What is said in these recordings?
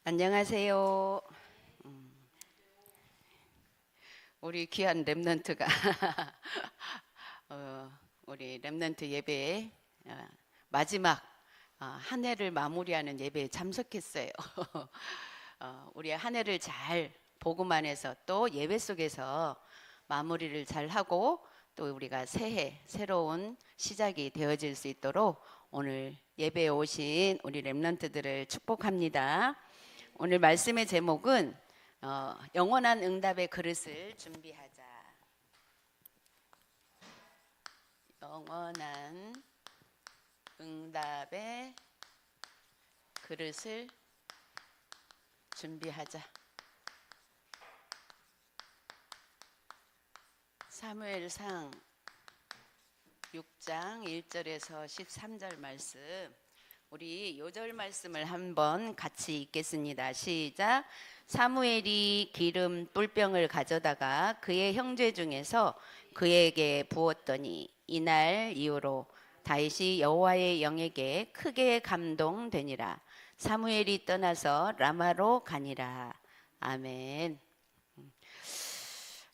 안녕하세요. 우리 귀한 랩런트가 우리 랩런트 예배에 마지막 한 해를 마무리하는 예배에 참석했어요. 우리 한 해를 잘 보고만 해서 또 예배 속에서 마무리를 잘 하고 또 우리가 새해 새로운 시작이 되어질 수 있도록 오늘 예배에 오신 우리 랩런트들을 축복합니다. 오늘 말씀의 제목은 영원한 응답의 그릇을 준비하자. 영원한 응답의 그릇을 준비하자. 사무엘상 6장 1절에서 13절 말씀, 우리 요절 말씀을 한번 같이 읽겠습니다. 시작. 사무엘이 기름 뿔병을 가져다가 그의 형제 중에서 그에게 부었더니 이날 이후로 다윗이 여호와의 영에게 크게 감동되니라. 사무엘이 떠나서 라마로 가니라. 아멘.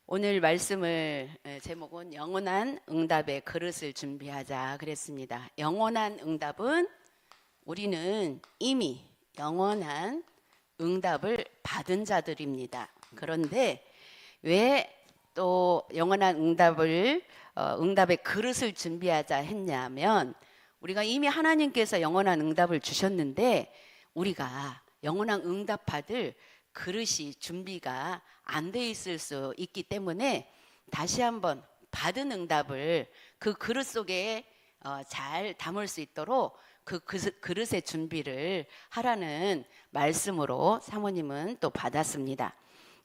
오늘 말씀을 제목은 영원한 응답의 그릇을 준비하자 그랬습니다. 영원한 응답은 우리는 이미 영원한 응답을 받은 자들입니다. 그런데 왜 또 영원한 응답의 그릇을 준비하자 했냐면, 우리가 이미 하나님께서 영원한 응답을 주셨는데 우리가 영원한 응답 받을 그릇이 준비가 안 돼 있을 수 있기 때문에 다시 한번 받은 응답을 그 그릇 속에 잘 담을 수 있도록 그 그릇의 준비를 하라는 말씀으로 사모님은 또 받았습니다.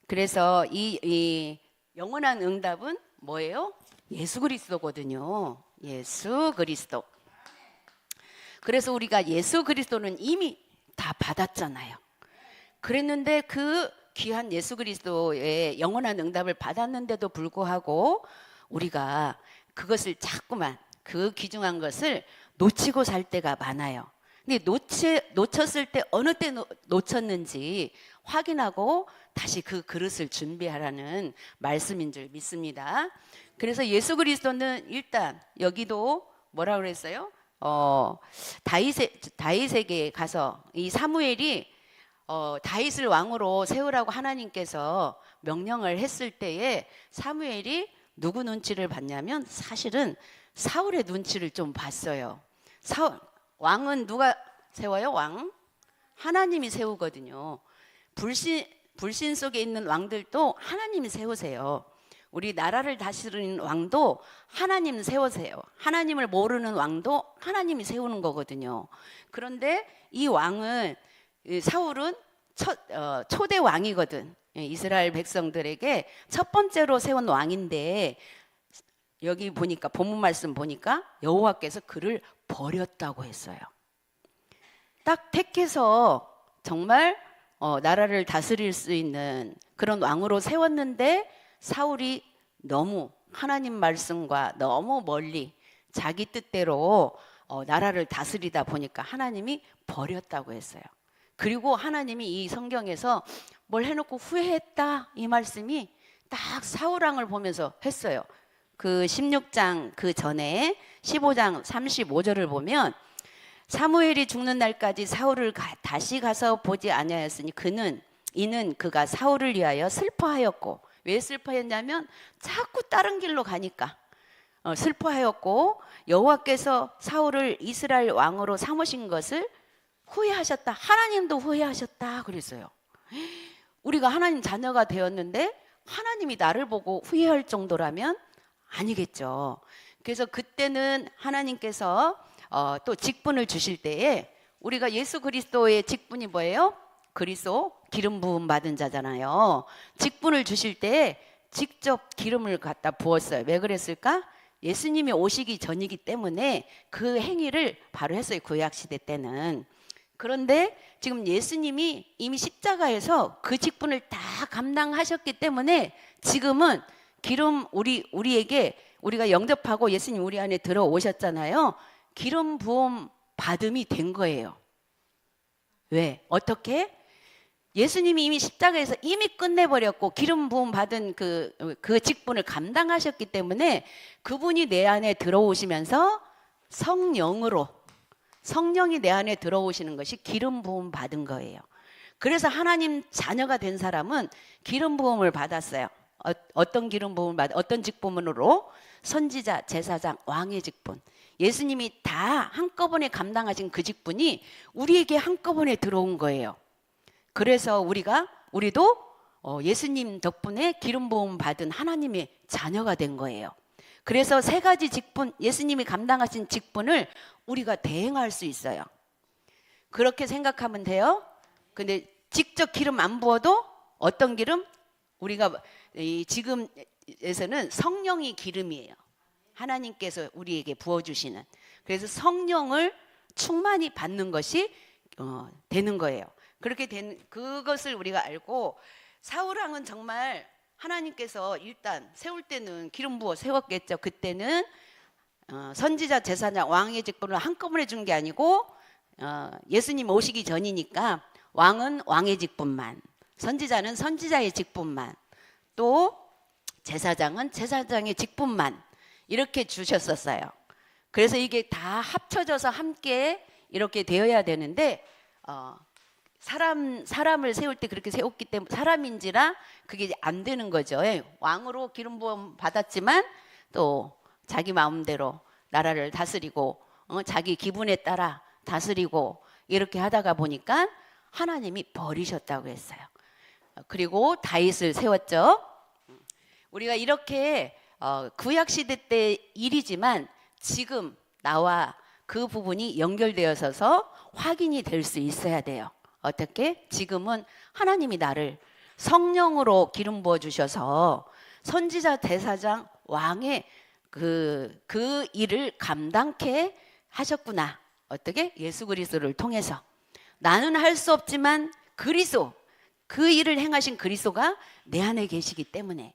그래서 이 영원한 응답은 뭐예요? 예수 그리스도거든요. 예수 그리스도. 그래서 우리가 예수 그리스도는 이미 다 받았잖아요. 그랬는데 그 귀한 예수 그리스도의 영원한 응답을 받았는데도 불구하고 우리가 그것을 자꾸만 그 귀중한 것을 놓치고 살 때가 많아요. 근데 놓쳤을 때 어느 때 놓쳤는지 확인하고 다시 그 그릇을 준비하라는 말씀인 줄 믿습니다. 그래서 예수 그리스도는 일단 여기도 뭐라 그랬어요? 다윗에게 가서 이 사무엘이 다윗을 왕으로 세우라고 하나님께서 명령을 했을 때에 사무엘이 누구 눈치를 봤냐면 사실은 사울의 눈치를 좀 봤어요. 왕은 누가 세워요? 왕? 하나님이 세우거든요. 불신 속에 있는 왕들도 하나님이 세우세요. 우리 나라를 다스리는 왕도 하나님 세우세요. 하나님을 모르는 왕도 하나님이 세우는 거거든요. 그런데 이 왕은, 사울은 초대 왕이거든. 이스라엘 백성들에게 첫 번째로 세운 왕인데 여기 보니까 본문 말씀 보니까 여호와께서 그를 버렸다고 했어요. 딱 택해서 정말 나라를 다스릴 수 있는 그런 왕으로 세웠는데 사울이 너무 하나님 말씀과 너무 멀리 자기 뜻대로 나라를 다스리다 보니까 하나님이 버렸다고 했어요. 그리고 하나님이 이 성경에서 뭘 해놓고 후회했다 이 말씀이 딱 사울왕을 보면서 했어요. 그 16장 그 전에 15장 35절을 보면 사무엘이 죽는 날까지 사울을 다시 가서 보지 아니하였으니 이는 그가 사울을 위하여 슬퍼하였고, 왜 슬퍼했냐면 자꾸 다른 길로 가니까 슬퍼하였고, 여호와께서 사울을 이스라엘 왕으로 삼으신 것을 후회하셨다. 하나님도 후회하셨다 그랬어요. 우리가 하나님 자녀가 되었는데 하나님이 나를 보고 후회할 정도라면 아니겠죠. 그래서 그때는 하나님께서 또 직분을 주실 때에 우리가 예수 그리스도의 직분이 뭐예요? 그리스도 기름 부음 받은 자잖아요. 직분을 주실 때에 직접 기름을 갖다 부었어요. 왜 그랬을까? 예수님이 오시기 전이기 때문에 그 행위를 바로 했어요. 구약 시대 때는. 그런데 지금 예수님이 이미 십자가에서 그 직분을 다 감당하셨기 때문에 지금은 기름 우리에게 우리가 영접하고 예수님 우리 안에 들어오셨잖아요. 기름 부음 받음이 된 거예요. 왜? 어떻게? 예수님이 이미 십자가에서 이미 끝내버렸고 기름 부음 받은 그 직분을 감당하셨기 때문에 그분이 내 안에 들어오시면서 성령이 내 안에 들어오시는 것이 기름 부음 받은 거예요. 그래서 하나님 자녀가 된 사람은 기름 부음을 받았어요. 어떤 기름 부음을 어떤 직분으로? 선지자, 제사장, 왕의 직분. 예수님이 다 한꺼번에 감당하신 그 직분이 우리에게 한꺼번에 들어온 거예요. 그래서 우리도 예수님 덕분에 기름 부음 받은 하나님의 자녀가 된 거예요. 그래서 세 가지 직분, 예수님이 감당하신 직분을 우리가 대행할 수 있어요. 그렇게 생각하면 돼요. 근데 직접 기름 안 부어도 어떤 기름? 우리가 지금에서는 성령이 기름이에요. 하나님께서 우리에게 부어주시는. 그래서 성령을 충만히 받는 것이 되는 거예요. 그렇게 된 그것을 우리가 알고 사울왕은 정말 하나님께서 일단 세울 때는 기름 부어 세웠겠죠. 그때는 선지자, 제사장, 왕의 직분을 한꺼번에 준 게 아니고 예수님 오시기 전이니까 왕은 왕의 직분만, 선지자는 선지자의 직분만, 또 제사장은 제사장의 직분만 이렇게 주셨었어요. 그래서 이게 다 합쳐져서 함께 이렇게 되어야 되는데 사람을 세울 때 그렇게 세웠기 때문에 사람인지라 그게 안 되는 거죠. 왕으로 기름 부음 받았지만 또 자기 마음대로 나라를 다스리고 자기 기분에 따라 다스리고 이렇게 하다가 보니까 하나님이 버리셨다고 했어요. 그리고 다윗을 세웠죠. 우리가 이렇게 구약 시대 때 일이지만 지금 나와 그 부분이 연결되어서 확인이 될 수 있어야 돼요. 어떻게? 지금은 하나님이 나를 성령으로 기름 부어 주셔서 선지자, 제사장, 왕의 그 일을 감당케 하셨구나. 어떻게? 예수 그리스도를 통해서. 나는 할 수 없지만 그리스도, 그 일을 행하신 그리스도가 내 안에 계시기 때문에.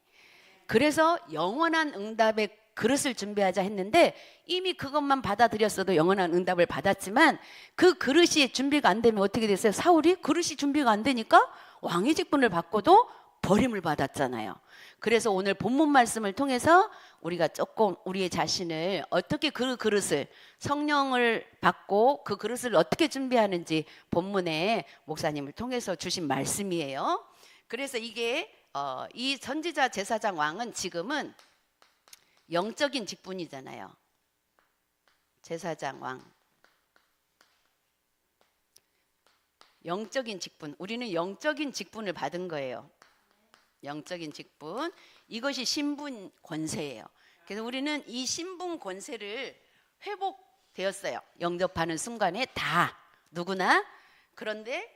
그래서 영원한 응답의 그릇을 준비하자 했는데 이미 그것만 받아들였어도 영원한 응답을 받았지만 그 그릇이 준비가 안 되면 어떻게 됐어요? 사울이 그릇이 준비가 안 되니까 왕의 직분을 받고도 버림을 받았잖아요. 그래서 오늘 본문 말씀을 통해서 우리가 조금 우리의 자신을 어떻게 그 그릇을 성령을 받고 그 그릇을 어떻게 준비하는지 본문에 목사님을 통해서 주신 말씀이에요. 그래서 이게 이 선지자, 제사장, 왕은 지금은 영적인 직분이잖아요. 제사장, 왕. 영적인 직분. 우리는 영적인 직분을 받은 거예요. 영적인 직분. 이것이 신분 권세예요. 그래서 우리는 이 신분 권세를 회복되었어요. 영접하는 순간에 다 누구나. 그런데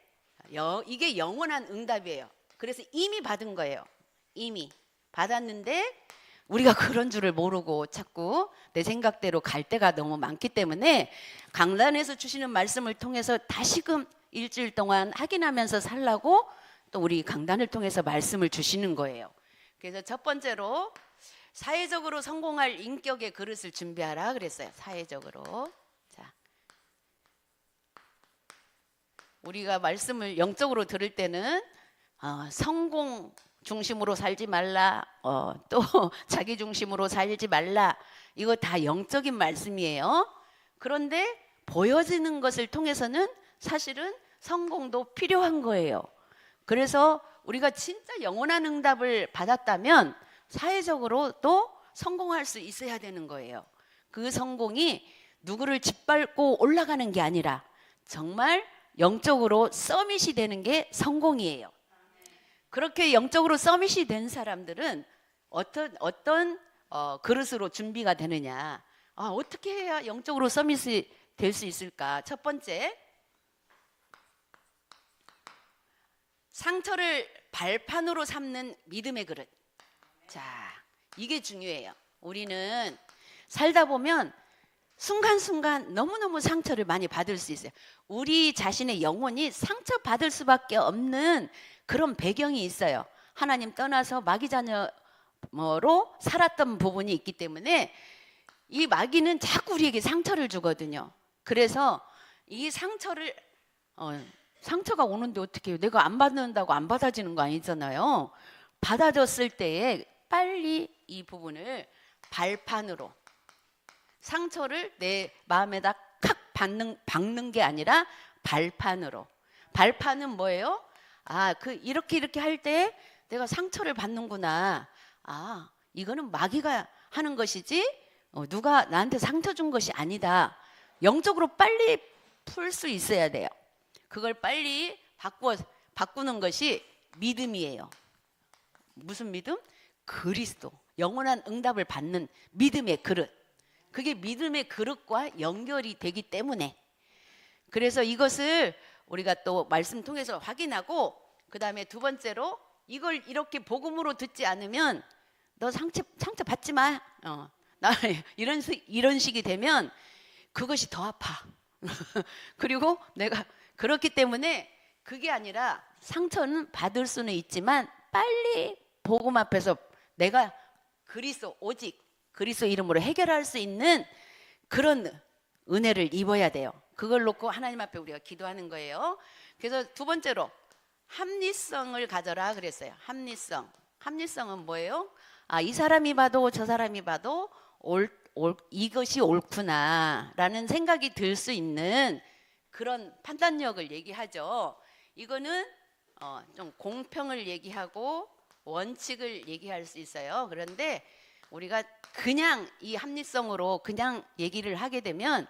이게 영원한 응답이에요. 그래서 이미 받은 거예요. 이미 받았는데 우리가 그런 줄을 모르고 자꾸 내 생각대로 갈 때가 너무 많기 때문에 강단에서 주시는 말씀을 통해서 다시금 일주일 동안 확인하면서 살라고 또 우리 강단을 통해서 말씀을 주시는 거예요. 그래서 첫 번째로 사회적으로 성공할 인격의 그릇을 준비하라 그랬어요. 사회적으로. 자, 우리가 말씀을 영적으로 들을 때는 성공 중심으로 살지 말라, 또 자기 중심으로 살지 말라, 이거 다 영적인 말씀이에요. 그런데 보여지는 것을 통해서는 사실은 성공도 필요한 거예요. 그래서 우리가 진짜 영원한 응답을 받았다면 사회적으로 또 성공할 수 있어야 되는 거예요. 그 성공이 누구를 짓밟고 올라가는 게 아니라 정말 영적으로 서밋이 되는 게 성공이에요. 그렇게 영적으로 서밋이 된 사람들은 어떤 그릇으로 준비가 되느냐, 어떻게 해야 영적으로 서밋이 될 수 있을까? 첫 번째, 상처를 발판으로 삼는 믿음의 그릇. 자, 이게 중요해요. 우리는 살다 보면 순간순간 너무너무 상처를 많이 받을 수 있어요. 우리 자신의 영혼이 상처받을 수밖에 없는 그런 배경이 있어요. 하나님 떠나서 마귀 자녀로 살았던 부분이 있기 때문에 이 마귀는 자꾸 우리에게 상처를 주거든요. 그래서 이 상처를 상처가 오는데 어떻게 해요? 내가 안 받는다고 안 받아지는 거 아니잖아요. 받아졌을 때에 빨리 이 부분을 발판으로, 상처를 내 마음에다 칵 박는 게 아니라 발판으로. 발판은 뭐예요? 이렇게 할 때 내가 상처를 받는구나. 이거는 마귀가 하는 것이지 누가 나한테 상처 준 것이 아니다. 영적으로 빨리 풀 수 있어야 돼요. 그걸 빨리 바꾸는 것이 믿음이에요. 무슨 믿음? 그리스도, 영원한 응답을 받는 믿음의 그릇. 그게 믿음의 그릇과 연결이 되기 때문에, 그래서 이것을 우리가 또 말씀 통해서 확인하고, 그 다음에 두 번째로 이걸 이렇게 복음으로 듣지 않으면 너 상처 받지 마. 나 이런 식이 되면 그것이 더 아파. 그리고 내가 그렇기 때문에 그게 아니라 상처는 받을 수는 있지만 빨리 복음 앞에서 내가 오직 그리스도 이름으로 해결할 수 있는 그런 은혜를 입어야 돼요. 그걸 놓고 하나님 앞에 우리가 기도하는 거예요. 그래서 두 번째로 합리성을 가져라 그랬어요. 합리성은 뭐예요? 이 사람이 봐도 저 사람이 봐도 이것이 옳구나라는 생각이 들 수 있는 그런 판단력을 얘기하죠. 이거는 좀 공평을 얘기하고 원칙을 얘기할 수 있어요. 그런데 우리가 그냥 이 합리성으로 그냥 얘기를 하게 되면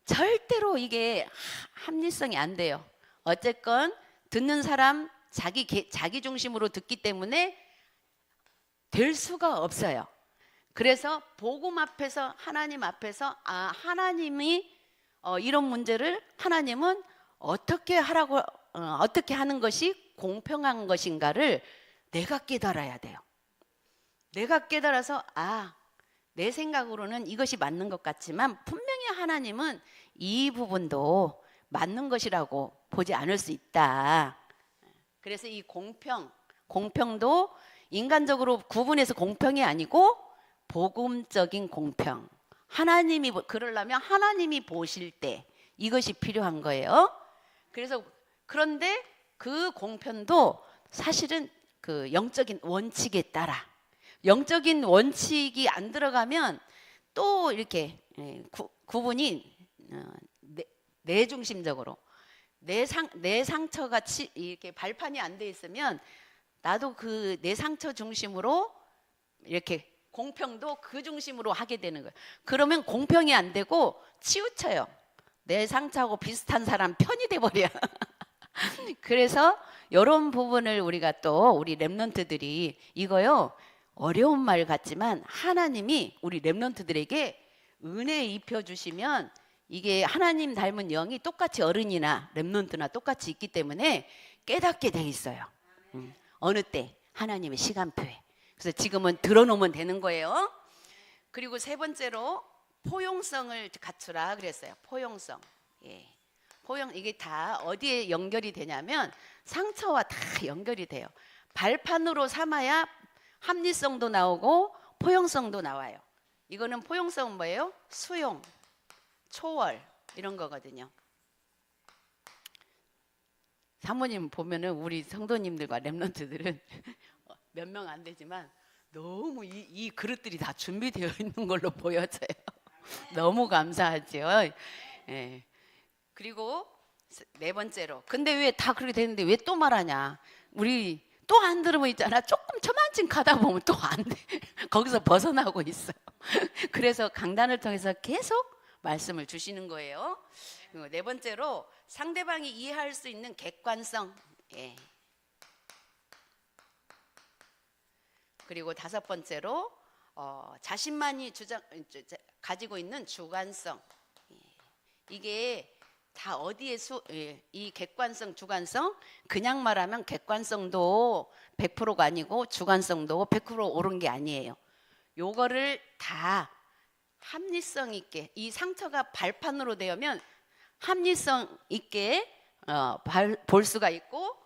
절대로 이게 합리성이 안 돼요. 어쨌건 듣는 사람 자기 중심으로 듣기 때문에 될 수가 없어요. 그래서 복음 앞에서, 하나님 앞에서 하나님이 이런 문제를 하나님은 어떻게 하는 것이 공평한 것인가를 내가 깨달아야 돼요. 내가 깨달아서 내 생각으로는 이것이 맞는 것 같지만 분명히 하나님은 이 부분도 맞는 것이라고 보지 않을 수 있다. 그래서 이 공평도 인간적으로 구분해서 공평이 아니고 복음적인 공평. 그러려면 하나님이 보실 때 이것이 필요한 거예요. 그런데 그 공평도 사실은 그 영적인 원칙에 따라, 영적인 원칙이 안 들어가면 또 이렇게 구분이 내 중심적으로 내 상처가 이렇게 발판이 안 돼 있으면 나도 그 내 상처 중심으로 이렇게 공평도 그 중심으로 하게 되는 거예요. 그러면 공평이 안 되고 치우쳐요. 내 상처하고 비슷한 사람 편이 돼 버려. 그래서 이런 부분을 우리가 또 우리 렘넌트들이 이거요, 어려운 말 같지만 하나님이 우리 렘넌트들에게 은혜 입혀 주시면 이게 하나님 닮은 영이 똑같이 어른이나 렘넌트나 똑같이 있기 때문에 깨닫게 돼 있어요. 어느 때 하나님의 시간표에. 그래서 지금은 들어놓으면 되는 거예요. 그리고 세 번째로 포용성을 갖추라 그랬어요. 포용성. 이게 다 어디에 연결이 되냐면 상처와 다 연결이 돼요. 발판으로 삼아야 합리성도 나오고 포용성도 나와요. 이거는 포용성은 뭐예요? 수용, 초월 이런 거거든요. 사모님 보면은 우리 성도님들과 렘넌트들은 몇 명 안 되지만 너무 이 그릇들이 다 준비되어 있는 걸로 보여져요. 너무 감사하죠. 그리고 네 번째로, 근데 왜 다 그렇게 되는데 왜 또 말하냐? 우리 또 안 들으면 있잖아. 조금 저만큼 가다 보면 또 안 돼. 거기서 벗어나고 있어요. 그래서 강단을 통해서 계속 말씀을 주시는 거예요. 그리고 네 번째로 상대방이 이해할 수 있는 객관성. 그리고 다섯 번째로 자신만이 가지고 있는 주관성. 이게 다 어디에 이 객관성, 주관성, 그냥 말하면 객관성도 100%가 아니고 주관성도 100% 옳은 게 아니에요. 요거를 다 합리성 있게, 이 상처가 발판으로 되면 합리성 있게 볼 수가 있고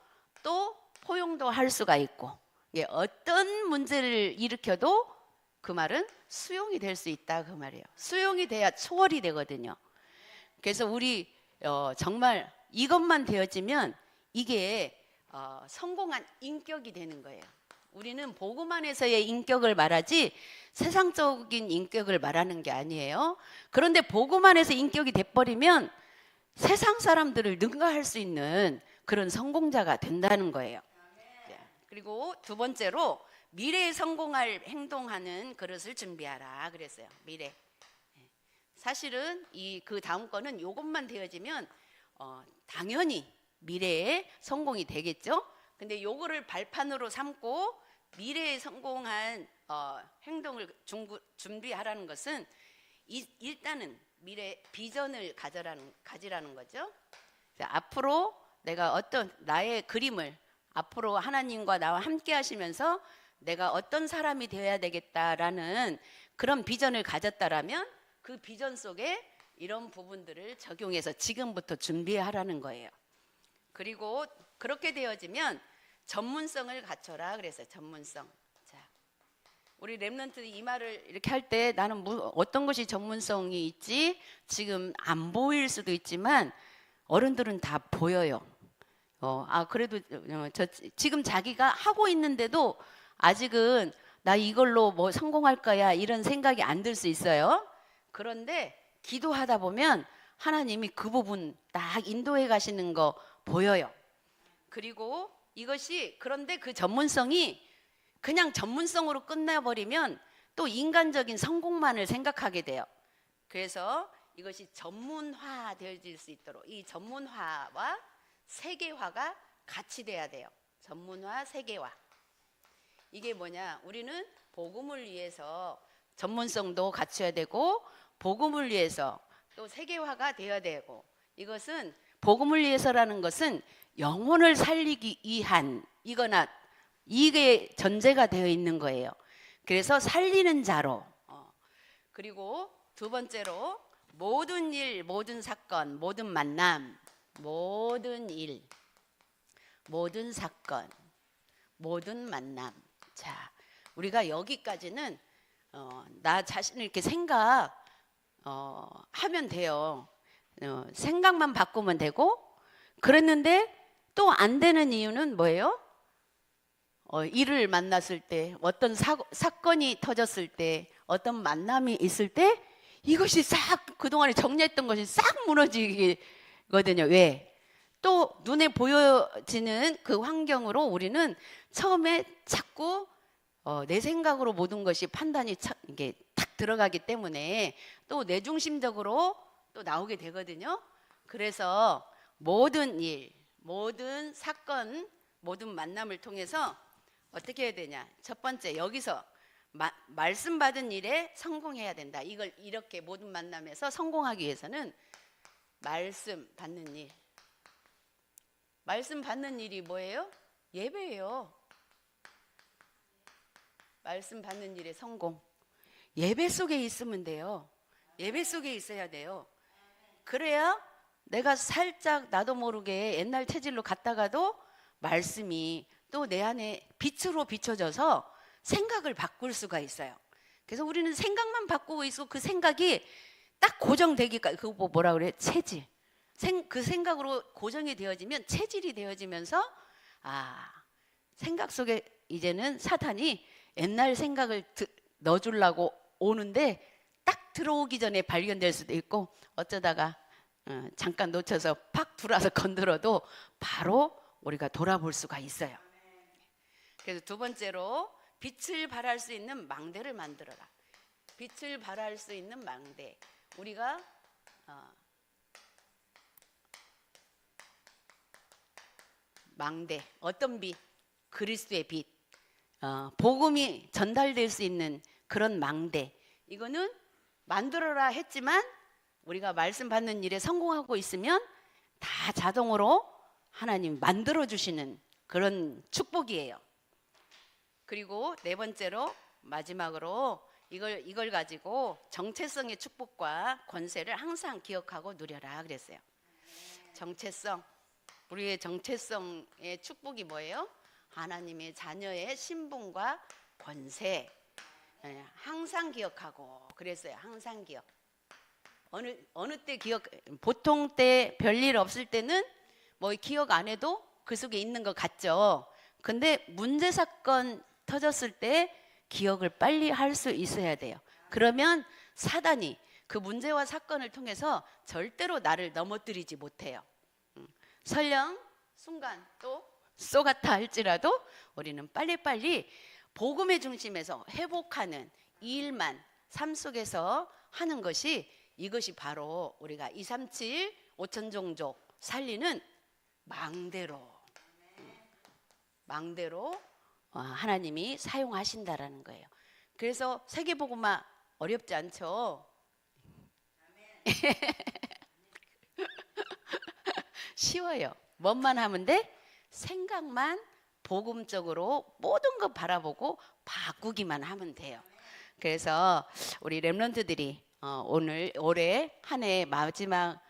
또 포용도 할 수가 있고, 어떤 문제를 일으켜도 그 말은 수용이 될 수 있다 그 말이에요. 수용이 돼야 초월이 되거든요. 그래서 우리 정말 이것만 되어지면 이게 성공한 인격이 되는 거예요. 우리는 복음 안에서의 인격을 말하지 세상적인 인격을 말하는 게 아니에요. 그런데 복음 안에서 인격이 돼버리면 세상 사람들을 능가할 수 있는 그런 성공자가 된다는 거예요. 그리고 두 번째로 미래에 성공할 행동하는 그릇을 준비하라 그랬어요. 미래. 사실은 그 다음 거는 이것만 되어지면 당연히 미래에 성공이 되겠죠. 근데 요거를 발판으로 삼고 미래에 성공한 행동을 준비하라는 것은 일단은 미래 비전을 가지라는 거죠. 앞으로 내가 어떤 나의 그림을 앞으로 하나님과 나와 함께 하시면서 내가 어떤 사람이 되어야 되겠다라는 그런 비전을 가졌다라면 그 비전 속에 이런 부분들을 적용해서 지금부터 준비하라는 거예요. 그리고 그렇게 되어지면 전문성을 갖춰라 그랬어요. 전문성. 자, 우리 랩런트 이 말을 이렇게 할 때 나는 어떤 것이 전문성이 있지? 지금 안 보일 수도 있지만 어른들은 다 보여요. 그래도 지금 자기가 하고 있는데도 아직은 나 이걸로 뭐 성공할 거야 이런 생각이 안 들 수 있어요. 그런데 기도하다 보면 하나님이 그 부분 딱 인도해 가시는 거 보여요. 그리고 이것이 그런데 그 전문성이 그냥 전문성으로 끝나버리면 또 인간적인 성공만을 생각하게 돼요. 그래서 이것이 전문화 되어질 수 있도록 이 전문화와 세계화가 같이 돼야 돼요. 전문화, 세계화. 이게 뭐냐? 우리는 복음을 위해서 전문성도 갖춰야 되고 복음을 위해서 또 세계화가 되어야 되고 이것은 복음을 위해서라는 것은 영혼을 살리기 위한 이거나 이게 전제가 되어 있는 거예요. 그래서 살리는 자로 그리고 두 번째로 모든 일, 모든 사건, 모든 만남 모든 일, 모든 사건, 모든 만남. 자, 우리가 여기까지는 나 자신을 이렇게 하면 돼요. 생각만 바꾸면 되고 그랬는데 또 안 되는 이유는 뭐예요? 일을 만났을 때 어떤 사건이 터졌을 때 어떤 만남이 있을 때 이것이 싹 그동안에 정리했던 것이 싹 무너지거든요. 왜? 또 눈에 보여지는 그 환경으로 우리는 처음에 자꾸 내 생각으로 모든 것이 판단이 이게 탁 들어가기 때문에 또 내중심적으로 또 나오게 되거든요. 그래서 모든 일, 모든 사건, 모든 만남을 통해서 어떻게 해야 되냐? 첫 번째 여기서 말씀 받은 일에 성공해야 된다. 이걸 이렇게 모든 만남에서 성공하기 위해서는 말씀 받는 일. 말씀 받는 일이 뭐예요? 예배예요. 말씀 받는 일의 성공. 예배 속에 있으면 돼요. 예배 속에 있어야 돼요. 그래야 내가 살짝 나도 모르게 옛날 체질로 갔다가도 말씀이 또 내 안에 빛으로 비춰져서 생각을 바꿀 수가 있어요. 그래서 우리는 생각만 바꾸고 있고 그 생각이 딱 고정되기까지 그거 뭐라 그래? 체질. 그 생각으로 고정이 되어지면 체질이 되어지면서 생각 속에 이제는 사탄이 옛날 생각을 넣어주려고 오는데 딱 들어오기 전에 발견될 수도 있고 어쩌다가 잠깐 놓쳐서 팍 들어와서 건드려도 바로 우리가 돌아볼 수가 있어요. 그래서 두 번째로 빛을 발할 수 있는 망대를 만들어라. 빛을 발할 수 있는 망대. 우리가 망대 어떤 빛? 그리스도의 빛. 복음이 전달될 수 있는 그런 망대. 이거는 만들어라 했지만 우리가 말씀 받는 일에 성공하고 있으면 다 자동으로 하나님 만들어 주시는 그런 축복이에요. 그리고 네 번째로 마지막으로 이걸 가지고 정체성의 축복과 권세를 항상 기억하고 누려라 그랬어요. 정체성. 우리의 정체성의 축복이 뭐예요? 하나님의 자녀의 신분과 권세. 항상 기억하고 그랬어요. 항상 기억. 어느 때 보통 때 별일 없을 때는 뭐 기억 안 해도 그 속에 있는 것 같죠. 근데 문제 사건 터졌을 때 기억을 빨리 할 수 있어야 돼요. 그러면 사단이 그 문제와 사건을 통해서 절대로 나를 넘어뜨리지 못해요. 설령 순간 또 쏘같아 할지라도 우리는 빨리빨리 복음의 중심에서 회복하는 이 일만 삶 속에서 하는 것이, 이것이 바로 우리가 237 5천종족 살리는 망대로 하나님이 사용하신다라는 거예요. 그래서 세계복음화 어렵지 않죠? 쉬워요. 뭔만 하면 돼? 생각만 복음적으로 모든 거 바라보고 바꾸기만 하면 돼요. 그래서 우리 렘넌트들이 올해 한 해 마지막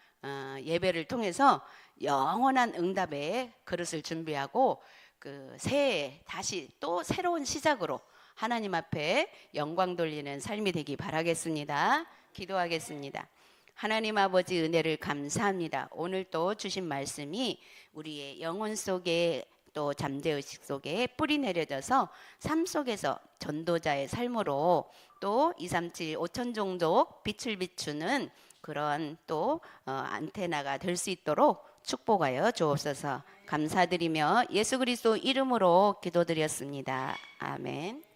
예배를 통해서 영원한 응답의 그릇을 준비하고 그 새해 다시 또 새로운 시작으로 하나님 앞에 영광 돌리는 삶이 되기 바라겠습니다. 기도하겠습니다. 하나님 아버지, 은혜를 감사합니다. 오늘 또 주신 말씀이 우리의 영혼 속에 또 잠재의식 속에 뿌리 내려져서 삶 속에서 전도자의 삶으로 또 237 5천종족 빛을 비추는 그런 또 안테나가 될 수 있도록 축복하여 주옵소서. 감사드리며 예수 그리스도 이름으로 기도드렸습니다. 아멘.